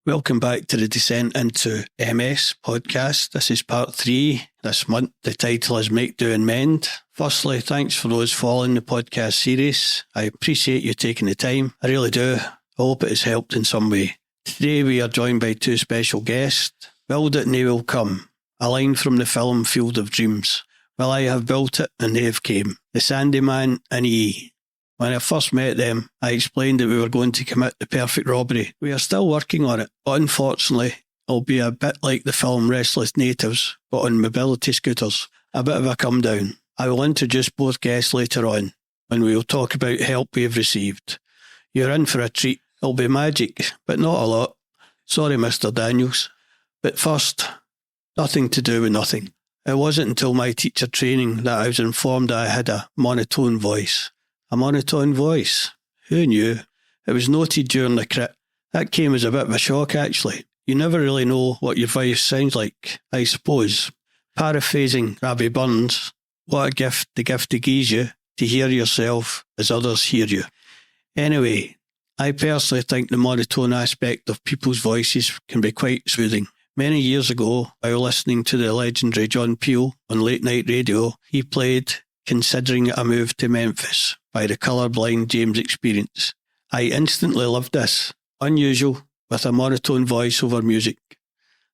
Welcome back to the Descent into MS podcast. This is part 3 this month. The title is Make, Do and Mend. Firstly, thanks for those following the podcast series. I appreciate you taking the time. I really do. I hope it has helped in some way. Today we are joined by 2 special guests. Build it and they will come. A line from the film Field of Dreams. Well, I have built it and they have came. The Sandyman and ye. When I first met them, I explained that we were going to commit the perfect robbery. We are still working on it, but unfortunately, it'll be a bit like the film Restless Natives, but on mobility scooters. A bit of a come down. I will introduce both guests later on, when we will talk about help we have received. You're in for a treat. It'll be magic, but not a lot. Sorry, Mr. Daniels. But first, nothing to do with nothing. It wasn't until my teacher training that I was informed that I had a monotone voice. A monotone voice. Who knew? It was noted during the crit. That came as a bit of a shock, actually. You never really know what your voice sounds like, I suppose. Paraphrasing Ravi Burns, what a gift the gifted gives you to hear yourself as others hear you. Anyway, I personally think the monotone aspect of people's voices can be quite soothing. Many years ago, while listening to the legendary John Peel on late night radio, he played Considering a Move to Memphis by the colourblind James Experience. I instantly loved this. Unusual, with a monotone voice over music.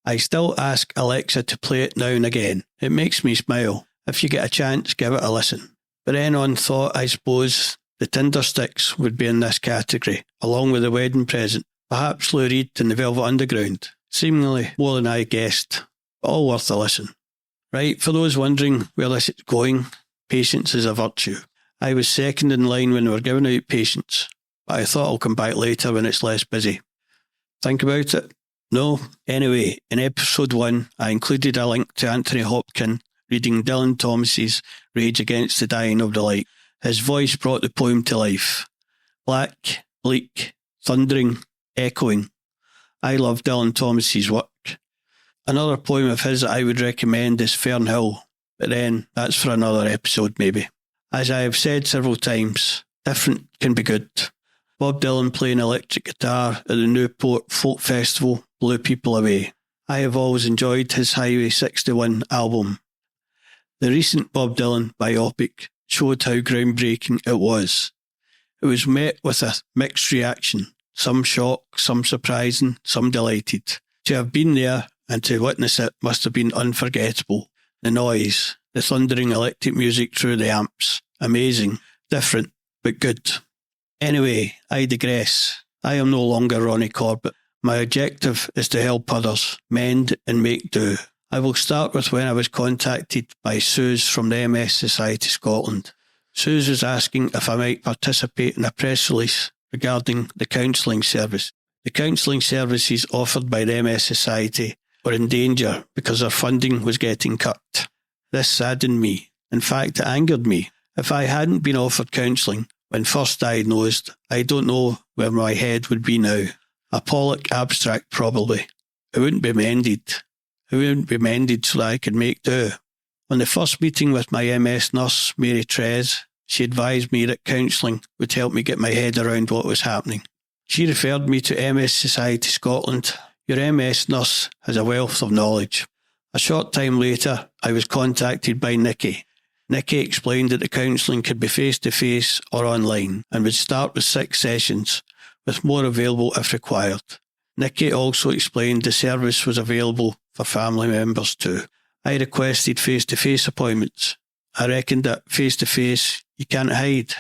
I still ask Alexa to play it now and again. It makes me smile. If you get a chance, give it a listen. But then on thought, I suppose the Tindersticks would be in this category, along with The Wedding Present. Perhaps Lou Reed and the Velvet Underground. Seemingly more than I guessed, but all worth a listen. Right, for those wondering where this is going, patience is a virtue. I was second in line when we were giving out patience, but I thought I'll come back later when it's less busy. Think about it? No? Anyway, in episode 1, I included a link to Anthony Hopkins reading Dylan Thomas's Rage Against the Dying of the Light. His voice brought the poem to life. Black, bleak, thundering, echoing. I love Dylan Thomas's work. Another poem of his that I would recommend is Fernhill, but then that's for another episode maybe. As I have said several times, different can be good. Bob Dylan playing electric guitar at the Newport Folk Festival blew people away. I have always enjoyed his Highway 61 album. The recent Bob Dylan biopic showed how groundbreaking it was. It was met with a mixed reaction, some shocked, some surprising, some delighted. To have been there and to witness it must have been unforgettable. The noise, the thundering electric music through the amps. Amazing, different, but good. Anyway, I digress. I am no longer Ronnie Corbett. My objective is to help others, mend and make do. I will start with when I was contacted by Suze from the MS Society Scotland. Suze was asking if I might participate in a press release regarding the counselling service. The counselling services offered by the MS Society were in danger because their funding was getting cut. This saddened me. In fact, it angered me. If I hadn't been offered counselling when first diagnosed, I don't know where my head would be now. A Pollock abstract, probably. It wouldn't be mended. It wouldn't be mended so that I could make do. On the first meeting with my MS nurse, Mary Trez, she advised me that counselling would help me get my head around what was happening. She referred me to MS Society Scotland. Your MS nurse has a wealth of knowledge. A short time later, I was contacted by Nikki. Nikki explained that the counselling could be face-to-face or online and would start with 6 sessions, with more available if required. Nikki also explained the service was available for family members too. I requested face-to-face appointments. I reckoned that face-to-face you can't hide.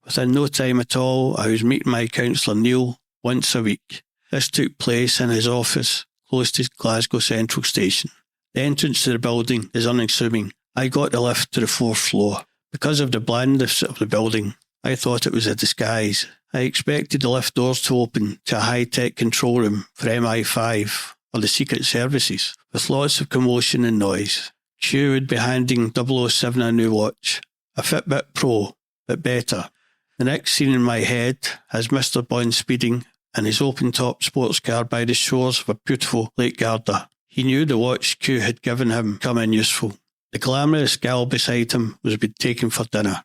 Within no time at all, I was meeting my counsellor Neil once a week. This took place in his office, close to Glasgow Central Station. The entrance to the building is unassuming. I got the lift to the 4th floor. Because of the blandness of the building, I thought it was a disguise. I expected the lift doors to open to a high-tech control room for MI5 or the Secret Services, with lots of commotion and noise. Q would be handing 007 a new watch, a Fitbit Pro, but better. The next scene in my head has Mr. Bond speeding in his open-top sports car by the shores of a beautiful Lake Garda. He knew the watch Q had given him come in useful. The glamorous gal beside him was being taken for dinner.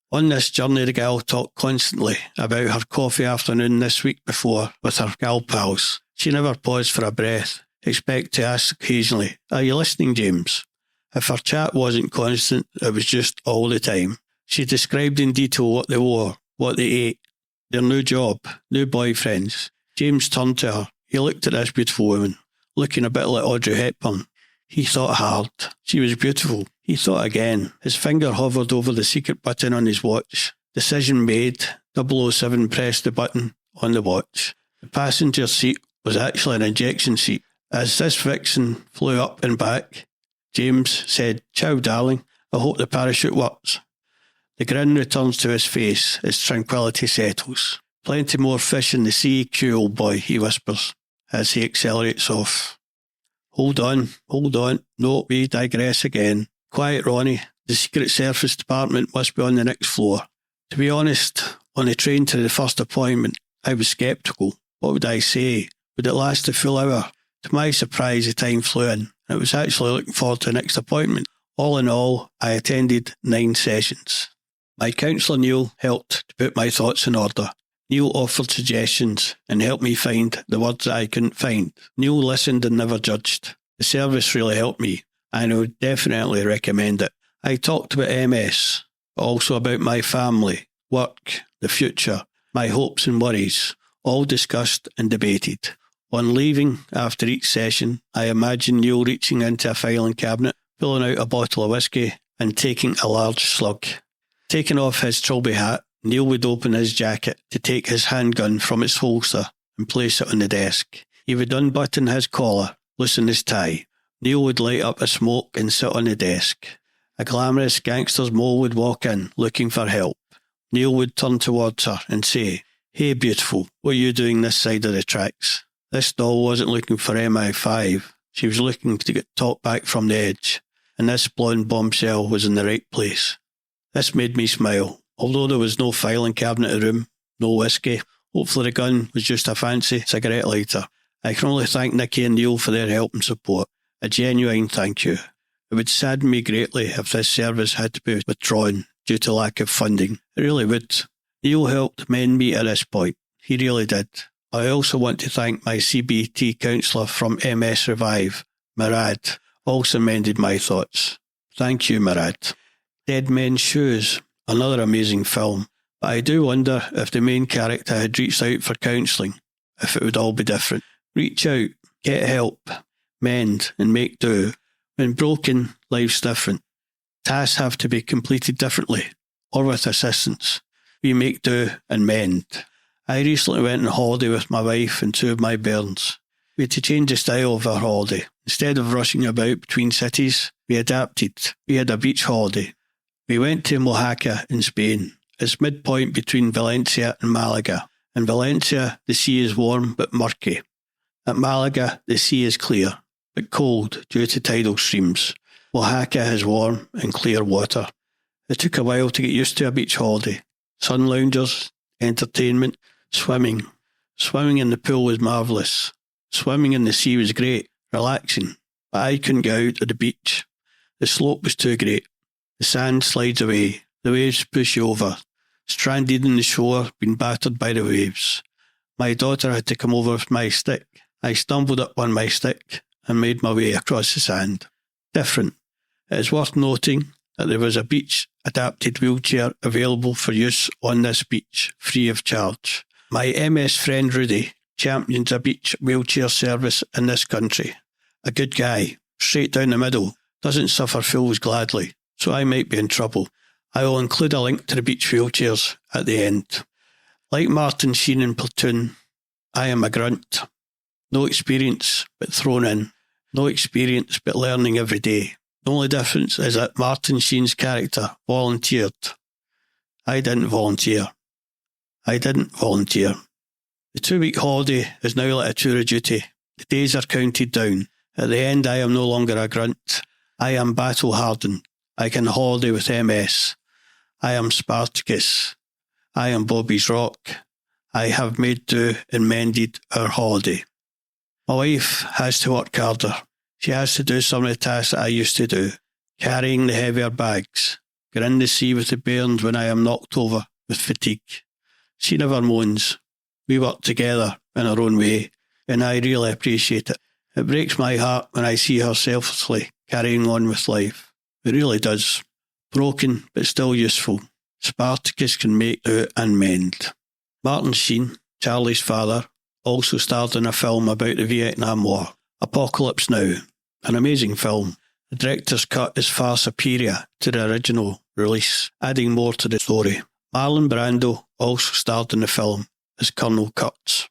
On this journey, the gal talked constantly about her coffee afternoon this week before with her gal pals. She never paused for a breath, except to ask occasionally, "Are you listening, James?" If her chat wasn't constant, it was just all the time. She described in detail what they wore, what they ate, their new job, new boyfriends. James turned to her. He looked at this beautiful woman, looking a bit like Audrey Hepburn. He thought hard. She was beautiful. He thought again. His finger hovered over the secret button on his watch. Decision made. 007 pressed the button on the watch. The passenger seat was actually an ejection seat. As this vixen flew up and back, James said, "Ciao, darling. I hope the parachute works." The grin returns to his face as tranquility settles. "Plenty more fish in the sea, Q, old boy," he whispers as he accelerates off. Hold on. No, we digress again. Quiet, Ronnie. The Secret Service Department must be on the next floor. To be honest, on the train to the first appointment, I was sceptical. What would I say? Would it last a full hour? To my surprise, the time flew in. I was actually looking forward to the next appointment. All in all, I attended 9 sessions. My counsellor Neil helped to put my thoughts in order. Neil offered suggestions and helped me find the words that I couldn't find. Neil listened and never judged. The service really helped me, and I would definitely recommend it. I talked about MS, but also about my family, work, the future, my hopes and worries, all discussed and debated. On leaving after each session, I imagined Neil reaching into a filing cabinet, pulling out a bottle of whiskey and taking a large slug. Taking off his trilby hat, Neil would open his jacket to take his handgun from its holster and place it on the desk. He would unbutton his collar, loosen his tie. Neil would light up a smoke and sit on the desk. A glamorous gangster's mole would walk in, looking for help. Neil would turn towards her and say, "Hey, beautiful, what are you doing this side of the tracks?" This doll wasn't looking for MI5. She was looking to get talked back from the edge, and this blonde bombshell was in the right place. This made me smile. Although there was no filing cabinet in the room, no whiskey, hopefully the gun was just a fancy cigarette lighter. I can only thank Nicky and Neil for their help and support. A genuine thank you. It would sadden me greatly if this service had to be withdrawn due to lack of funding. It really would. Neil helped mend me at this point. He really did. I also want to thank my CBT counsellor from MS Revive, Murad, also mended my thoughts. Thank you, Murad. Dead Men's Shoes, another amazing film, but I do wonder if the main character had reached out for counselling, if it would all be different. Reach out, get help, mend and make do. When broken, life's different. Tasks have to be completed differently, or with assistance. We make do and mend. I recently went on holiday with my wife and 2 of my bairns. We had to change the style of our holiday. Instead of rushing about between cities, we adapted. We had a beach holiday. We went to Mojaca in Spain. It's midpoint between Valencia and Malaga. In Valencia, the sea is warm but murky. At Malaga, the sea is clear, but cold due to tidal streams. Oaxaca has warm and clear water. It took a while to get used to a beach holiday. Sun loungers, entertainment, swimming. Swimming in the pool was marvellous. Swimming in the sea was great, relaxing, but I couldn't get out of the beach. The slope was too great. The sand slides away, the waves push you over. Stranded in the shore, being battered by the waves. My daughter had to come over with my stick. I stumbled up on my stick and made my way across the sand. Different. It is worth noting that there was a beach-adapted wheelchair available for use on this beach, free of charge. My MS friend Rudy champions a beach wheelchair service in this country. A good guy, straight down the middle, doesn't suffer fools gladly, so I might be in trouble. I will include a link to the beach wheelchairs at the end. Like Martin Sheen in Platoon, I am a grunt. No experience, but thrown in. No experience, but learning every day. The only difference is that Martin Sheen's character volunteered. I didn't volunteer. The 2-week holiday is now like a tour of duty. The days are counted down. At the end, I am no longer a grunt. I am battle-hardened. I can holiday with MS. I am Spartacus. I am Bobby's Rock. I have made do and mended our holiday. My wife has to work harder. She has to do some of the tasks that I used to do, carrying the heavier bags, get in the sea with the bairns when I am knocked over with fatigue. She never moans. We work together in our own way. and I really appreciate it. It breaks my heart when I see her selflessly carrying on with life. It really does. Broken, but still useful. Spartacus can make out and mend. Martin Sheen, Charlie's father, also starred in a film about the Vietnam War, Apocalypse Now, an amazing film. The director's cut is far superior to the original release, adding more to the story. Marlon Brando also starred in the film as Colonel Kurtz.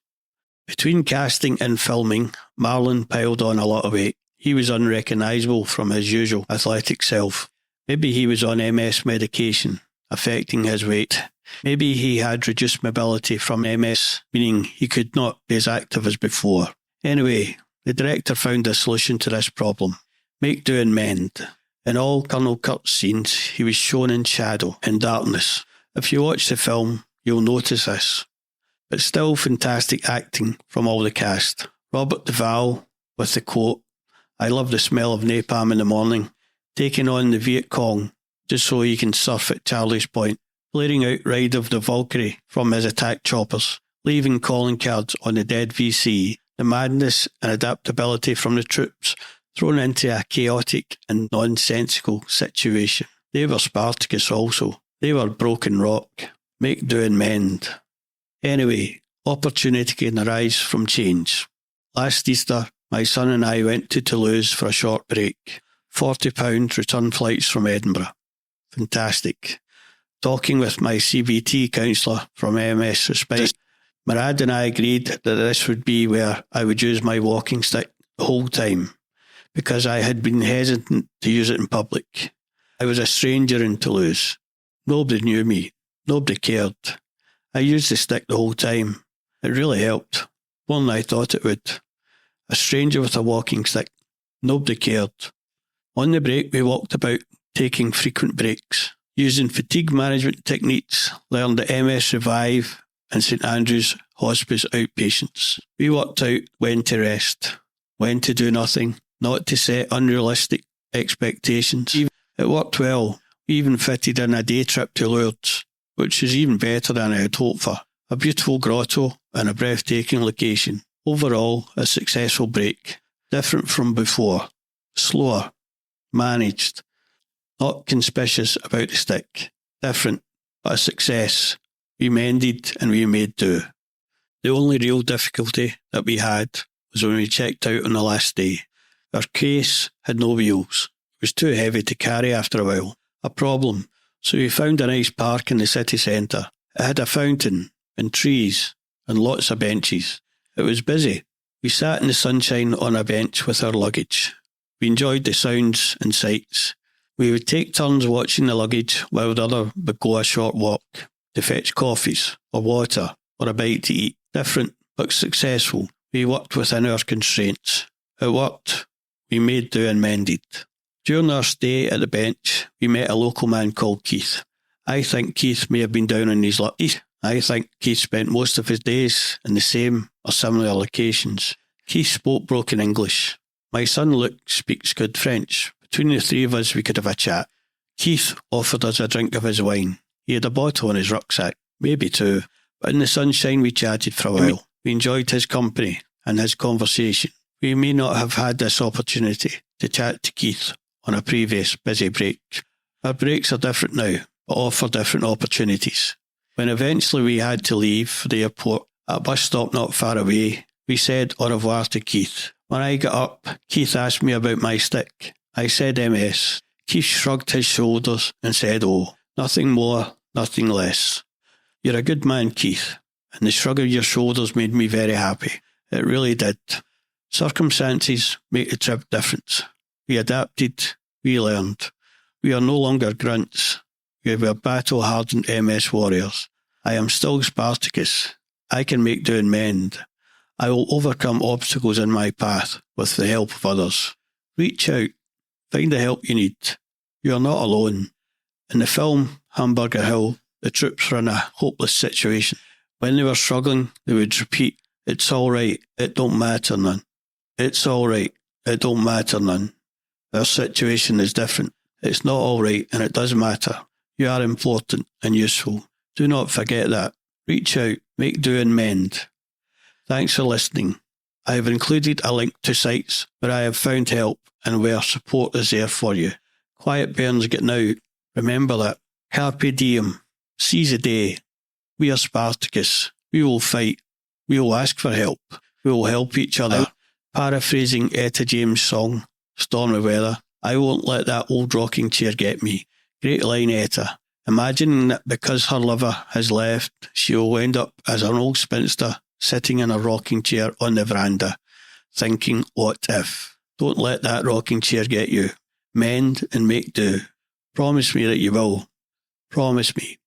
Between casting and filming, Marlon piled on a lot of weight. He was unrecognisable from his usual athletic self. Maybe he was on MS medication, affecting his weight. Maybe he had reduced mobility from MS, meaning he could not be as active as before. Anyway, the director found a solution to this problem. Make do and mend. In all Colonel Kurt's scenes, he was shown in shadow, in darkness. If you watch the film, you'll notice this. But still fantastic acting from all the cast. Robert Duvall with the quote, "I love the smell of napalm in the morning," taking on the Viet Cong just so he can surf at Charlie's Point, blaring out Ride of the Valkyrie from his attack choppers, leaving calling cards on the dead VC, the madness and adaptability from the troops thrown into a chaotic and nonsensical situation. They were Spartacus also. They were broken rock. Make do and mend. Anyway, opportunity can arise from change. Last Easter, my son and I went to Toulouse for a short break. £40 return flights from Edinburgh. Fantastic. Talking with my CBT counsellor from MS Respite, Murad and I agreed that this would be where I would use my walking stick the whole time, because I had been hesitant to use it in public. I was a stranger in Toulouse. Nobody knew me. Nobody cared. I used the stick the whole time. It really helped. More than I thought it would. A stranger with a walking stick. Nobody cared. On the break, we walked about, taking frequent breaks, using fatigue management techniques learned at MS Revive and St Andrew's Hospice outpatients. We worked out when to rest, when to do nothing, not to set unrealistic expectations. It worked well. We even fitted in a day trip to Lourdes, which is even better than I had hoped for. A beautiful grotto and a breathtaking location. Overall, a successful break. Different from before. Slower. Managed. Not conspicuous about the stick. Different, but a success. We mended and we made do. The only real difficulty that we had was when we checked out on the last day. Our case had no wheels. It was too heavy to carry after a while. A problem. So we found a nice park in the city centre. It had a fountain and trees and lots of benches. It was busy. We sat in the sunshine on a bench with our luggage. We enjoyed the sounds and sights. We would take turns watching the luggage while the other would go a short walk to fetch coffees or water or a bite to eat. Different but successful. We worked within our constraints. It worked. We made do and mended. During our stay at the bench, we met a local man called Keith. I think Keith may have been down on his luck. I think Keith spent most of his days in the same or similar locations. Keith spoke broken English. My son Luke speaks good French. Between the three of us, we could have a chat. Keith offered us a drink of his wine. He had a bottle in his rucksack, maybe two, but in the sunshine we chatted for a while. We enjoyed his company and his conversation. We may not have had this opportunity to chat to Keith on a previous busy break. Our breaks are different now, but offer different opportunities. When eventually we had to leave for the airport at a bus stop not far away, we said au revoir to Keith. When I got up, Keith asked me about my stick. I said MS. Keith shrugged his shoulders and said, "Oh, nothing more, nothing less." "You're a good man, Keith," and the shrug of your shoulders made me very happy. It really did. Circumstances make the trip different. We adapted, we learned. We are no longer grunts. We were battle-hardened MS warriors. I am still Spartacus. I can make do and mend. I will overcome obstacles in my path with the help of others. Reach out. Find the help you need. You are not alone. In the film Hamburger Hill, the troops were in a hopeless situation. When they were struggling, they would repeat, "It's all right, it don't matter none. It's all right, it don't matter none." Our situation is different. It's not all right and it does matter. You are important and useful. Do not forget that. Reach out, make do and mend. Thanks for listening. I have included a link to sites where I have found help and where support is there for you. Quiet burns getting out. Remember that. Carpe diem. Seize the day. We are Spartacus. We will fight. We will ask for help. We will help each other. Paraphrasing Etta James' song, Stormy Weather. I won't let that old rocking chair get me. Great line, Etta. Imagining that because her lover has left, she will end up as an old spinster sitting in a rocking chair on the veranda, thinking, what if? Don't let that rocking chair get you. Mend and make do. Promise me that you will. Promise me.